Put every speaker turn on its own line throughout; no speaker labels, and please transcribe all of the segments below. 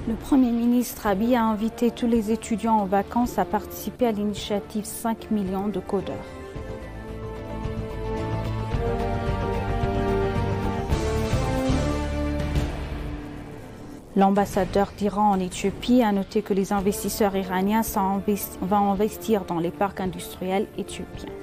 Le Premier ministre Abiy a invité tous les étudiants en vacances à participer à l'initiative 5 millions de codeurs. L'ambassadeur d'Iran en Éthiopie a noté que les investisseurs iraniens vont investir dans les parcs industriels éthiopiens.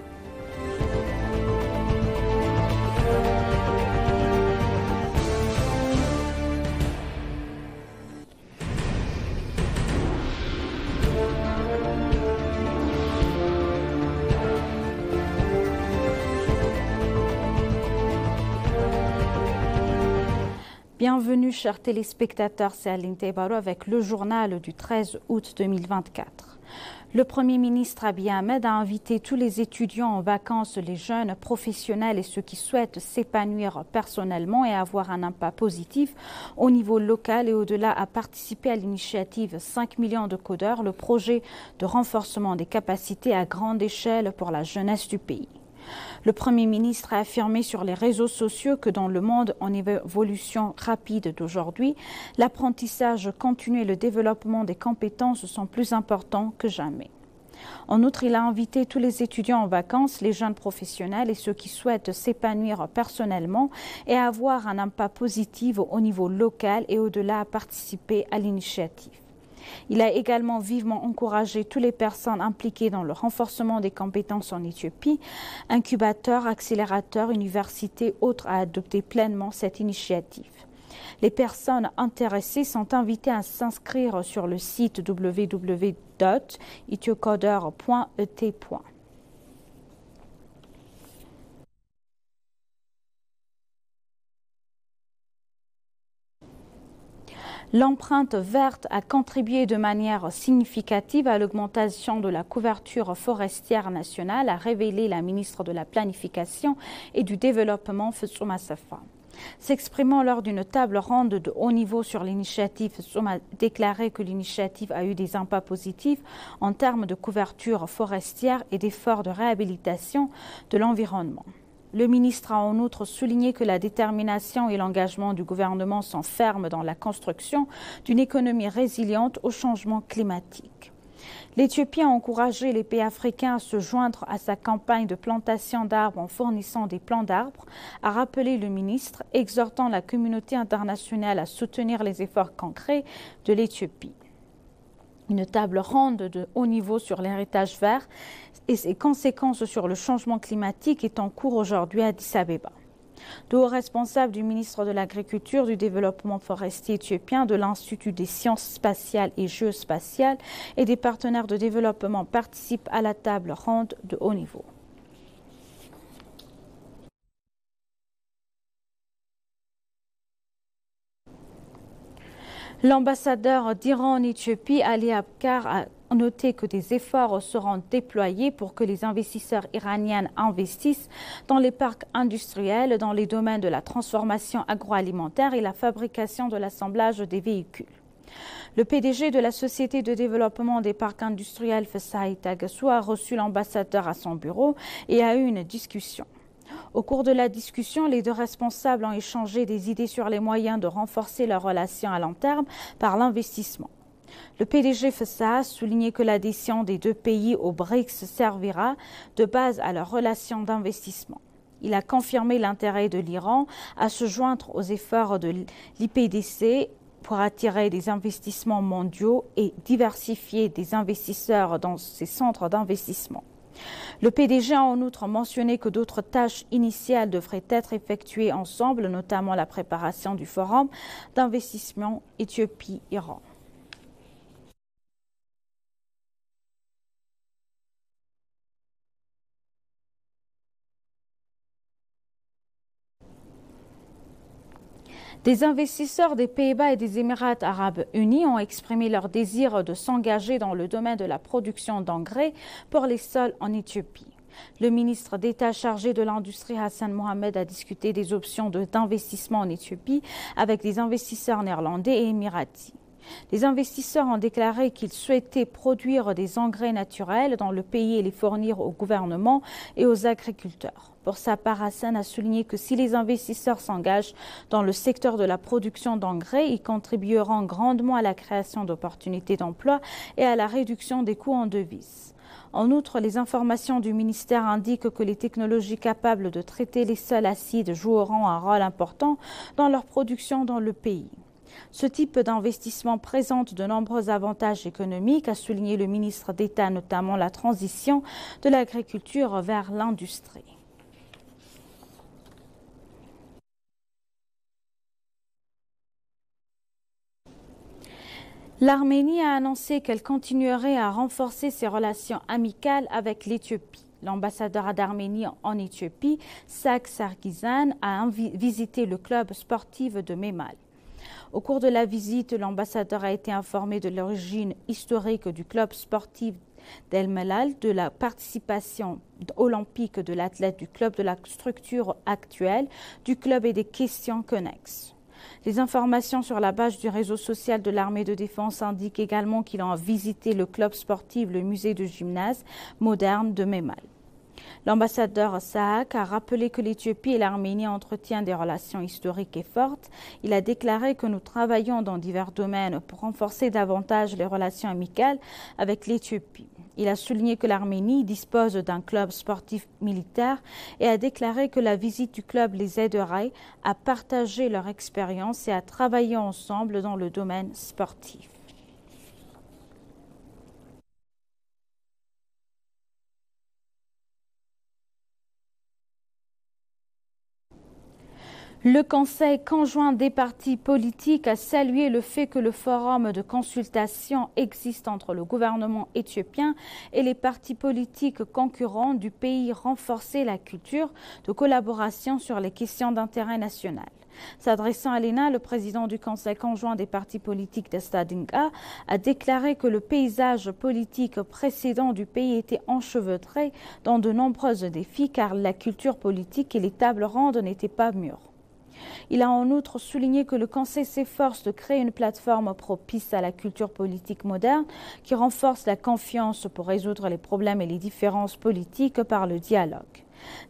Bienvenue chers téléspectateurs, c'est Aline Tebaro avec le journal du 13 août 2024. Le Premier ministre Abiy Ahmed a invité tous les étudiants en vacances, les jeunes professionnels et ceux qui souhaitent s'épanouir personnellement et avoir un impact positif au niveau local et au-delà à participer à l'initiative 5 millions de codeurs, le projet de renforcement des capacités à grande échelle pour la jeunesse du pays. Le Premier ministre a affirmé sur les réseaux sociaux que dans le monde en évolution rapide d'aujourd'hui, l'apprentissage continu et le développement des compétences sont plus importants que jamais. En outre, il a invité tous les étudiants en vacances, les jeunes professionnels et ceux qui souhaitent s'épanouir personnellement et avoir un impact positif au niveau local et au-delà à participer à l'initiative. Il a également vivement encouragé toutes les personnes impliquées dans le renforcement des compétences en Éthiopie, incubateurs, accélérateurs, universités, autres à adopter pleinement cette initiative. Les personnes intéressées sont invitées à s'inscrire sur le site www.ethiocoder.et. L'empreinte verte a contribué de manière significative à l'augmentation de la couverture forestière nationale, a révélé la ministre de la Planification et du Développement, Fetsuma Sefa. S'exprimant lors d'une table ronde de haut niveau sur l'initiative, Fetsuma a déclaré que l'initiative a eu des impacts positifs en termes de couverture forestière et d'efforts de réhabilitation de l'environnement. Le ministre a en outre souligné que la détermination et l'engagement du gouvernement sont fermes dans la construction d'une économie résiliente au changement climatique. L'Éthiopie a encouragé les pays africains à se joindre à sa campagne de plantation d'arbres en fournissant des plants d'arbres, a rappelé le ministre, exhortant la communauté internationale à soutenir les efforts concrets de l'Éthiopie. Une table ronde de haut niveau sur l'héritage vert et ses conséquences sur le changement climatique est en cours aujourd'hui à Addis Abeba. De hauts responsables du ministre de l'Agriculture, du Développement forestier éthiopien, de l'Institut des sciences spatiales et géospatiales et des partenaires de développement participent à la table ronde de haut niveau. L'ambassadeur d'Iran en Éthiopie, Ali Abkar, a noté que des efforts seront déployés pour que les investisseurs iraniens investissent dans les parcs industriels, dans les domaines de la transformation agroalimentaire et la fabrication de l'assemblage des véhicules. Le PDG de la Société de développement des parcs industriels, Fesaï Tagassou, a reçu l'ambassadeur à son bureau et a eu une discussion. Au cours de la discussion, les deux responsables ont échangé des idées sur les moyens de renforcer leurs relations à long terme par l'investissement. Le PDG FSA a souligné que l'adhésion des deux pays au BRICS servira de base à leurs relations d'investissement. Il a confirmé l'intérêt de l'Iran à se joindre aux efforts de l'IPDC pour attirer des investissements mondiaux et diversifier des investisseurs dans ces centres d'investissement. Le PDG a en outre mentionné que d'autres tâches initiales devraient être effectuées ensemble, notamment la préparation du forum d'investissement Éthiopie-Iran. Des investisseurs des Pays-Bas et des Émirats arabes unis ont exprimé leur désir de s'engager dans le domaine de la production d'engrais pour les sols en Éthiopie. Le ministre d'État chargé de l'industrie Hassan Mohamed a discuté des options d'investissement en Éthiopie avec des investisseurs néerlandais et émiratis. Les investisseurs ont déclaré qu'ils souhaitaient produire des engrais naturels dans le pays et les fournir au gouvernement et aux agriculteurs. Pour sa part, Hassan a souligné que si les investisseurs s'engagent dans le secteur de la production d'engrais, ils contribueront grandement à la création d'opportunités d'emploi et à la réduction des coûts en devises. En outre, les informations du ministère indiquent que les technologies capables de traiter les sols acides joueront un rôle important dans leur production dans le pays. Ce type d'investissement présente de nombreux avantages économiques, a souligné le ministre d'État, notamment la transition de l'agriculture vers l'industrie. L'Arménie a annoncé qu'elle continuerait à renforcer ses relations amicales avec l'Éthiopie. L'ambassadeur d'Arménie en Éthiopie, Sak Sargizan, a visité le club sportif de Memal. Au cours de la visite, l'ambassadeur a été informé de l'origine historique du club sportif d'El Melal, de la participation olympique de l'athlète du club, de la structure actuelle du club et des questions connexes. Les informations sur la page du réseau social de l'armée de défense indiquent également qu'il a visité le club sportif, le musée de gymnase moderne de Memal. L'ambassadeur Saak a rappelé que l'Éthiopie et l'Arménie entretiennent des relations historiques et fortes. Il a déclaré que nous travaillons dans divers domaines pour renforcer davantage les relations amicales avec l'Éthiopie. Il a souligné que l'Arménie dispose d'un club sportif militaire et a déclaré que la visite du club les aiderait à partager leur expérience et à travailler ensemble dans le domaine sportif. Le Conseil conjoint des partis politiques a salué le fait que le forum de consultation existe entre le gouvernement éthiopien et les partis politiques concurrents du pays, renforcer la culture de collaboration sur les questions d'intérêt national. S'adressant à l'ENA, le président du Conseil conjoint des partis politiques d'Estadinga a déclaré que le paysage politique précédent du pays était enchevêtré dans de nombreux défis car la culture politique et les tables rondes n'étaient pas mûres. Il a en outre souligné que le Conseil s'efforce de créer une plateforme propice à la culture politique moderne qui renforce la confiance pour résoudre les problèmes et les différences politiques par le dialogue.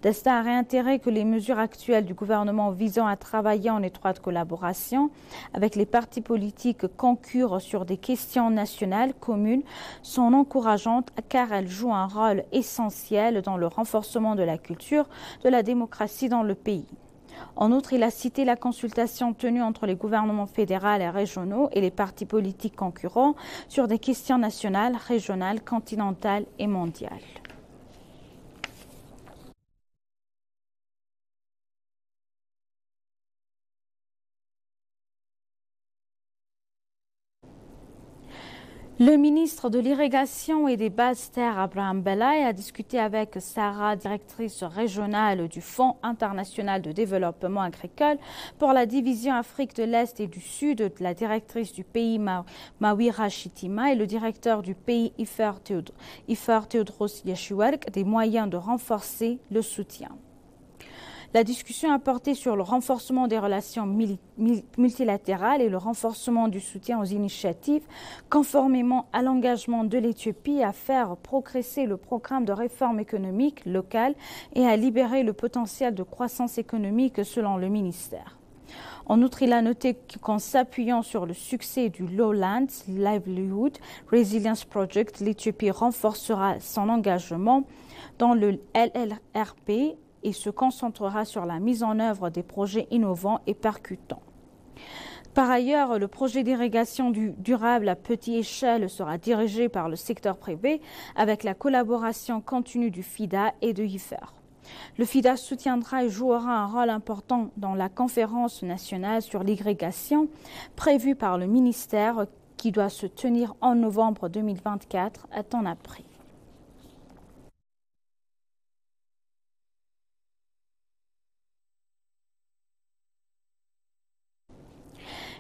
Desta a réitéré que les mesures actuelles du gouvernement visant à travailler en étroite collaboration avec les partis politiques concurrents sur des questions nationales communes sont encourageantes car elles jouent un rôle essentiel dans le renforcement de la culture de la démocratie dans le pays. En outre, il a cité la consultation tenue entre les gouvernements fédéraux et régionaux et les partis politiques concurrents sur des questions nationales, régionales, continentales et mondiales. Le ministre de l'Irrigation et des Basses Terres, Abraham Bellay, a discuté avec Sarah, directrice régionale du Fonds international de développement agricole pour la division Afrique de l'Est et du Sud, la directrice du pays Mawira Chitima et le directeur du pays Ifer Théodros Yeshuark des moyens de renforcer le soutien. La discussion a porté sur le renforcement des relations multilatérales et le renforcement du soutien aux initiatives, conformément à l'engagement de l'Éthiopie à faire progresser le programme de réforme économique locale et à libérer le potentiel de croissance économique selon le ministère. En outre, il a noté qu'en s'appuyant sur le succès du Lowlands Livelihood Resilience Project, l'Éthiopie renforcera son engagement dans le LLRP et se concentrera sur la mise en œuvre des projets innovants et percutants. Par ailleurs, le projet d'irrigation durable à petite échelle sera dirigé par le secteur privé avec la collaboration continue du FIDA et de IFER. Le FIDA soutiendra et jouera un rôle important dans la conférence nationale sur l'irrigation prévue par le ministère qui doit se tenir en novembre 2024 à Conakry.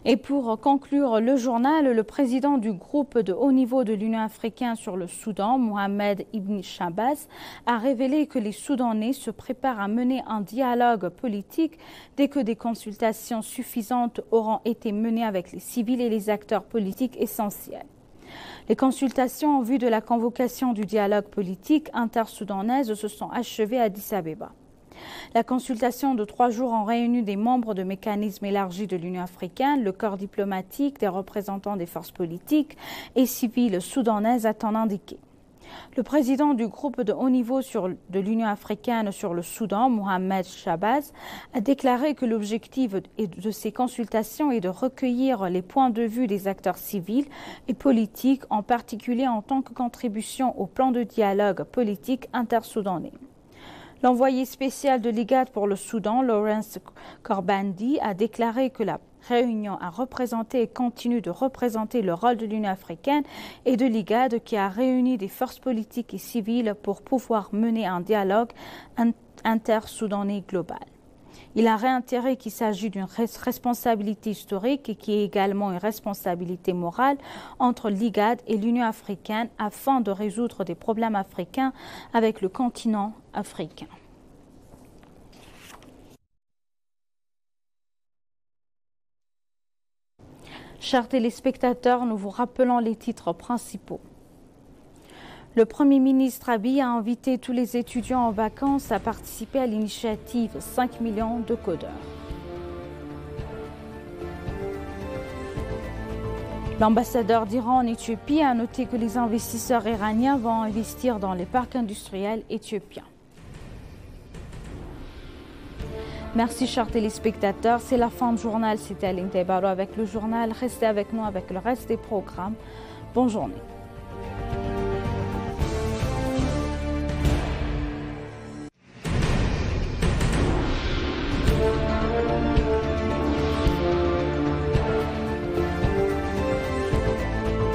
Et pour conclure le journal, le président du groupe de haut niveau de l'Union africaine sur le Soudan, Mohamed Ibn Shahbaz, a révélé que les Soudanais se préparent à mener un dialogue politique dès que des consultations suffisantes auront été menées avec les civils et les acteurs politiques essentiels. Les consultations en vue de la convocation du dialogue politique intersoudanais se sont achevées à Addis Abeba. La consultation de 3 jours a réuni des membres de mécanismes élargis de l'Union africaine, le corps diplomatique, des représentants des forces politiques et civiles soudanaises, a-t-on indiqué. Le président du groupe de haut niveau de l'Union africaine sur le Soudan, Mohamed Shahbaz, a déclaré que l'objectif de ces consultations est de recueillir les points de vue des acteurs civils et politiques, en particulier en tant que contribution au plan de dialogue politique intersoudanais. L'envoyé spécial de l'IGAD pour le Soudan, Lawrence Korbandi, a déclaré que la réunion a représenté et continue de représenter le rôle de l'Union africaine et de l'IGAD qui a réuni des forces politiques et civiles pour pouvoir mener un dialogue intersoudanais global. Il a réitéré qu'il s'agit d'une responsabilité historique et qui est également une responsabilité morale entre l'IGAD et l'Union africaine afin de résoudre des problèmes africains avec le continent africain. Chers téléspectateurs, nous vous rappelons les titres principaux. Le Premier ministre Abiy a invité tous les étudiants en vacances à participer à l'initiative 5 millions de codeurs. L'ambassadeur d'Iran en Éthiopie a noté que les investisseurs iraniens vont investir dans les parcs industriels éthiopiens. Merci chers téléspectateurs, c'est la fin du journal. C'était Aline Taibaro avec le journal. Restez avec nous avec le reste des programmes. Bonne journée.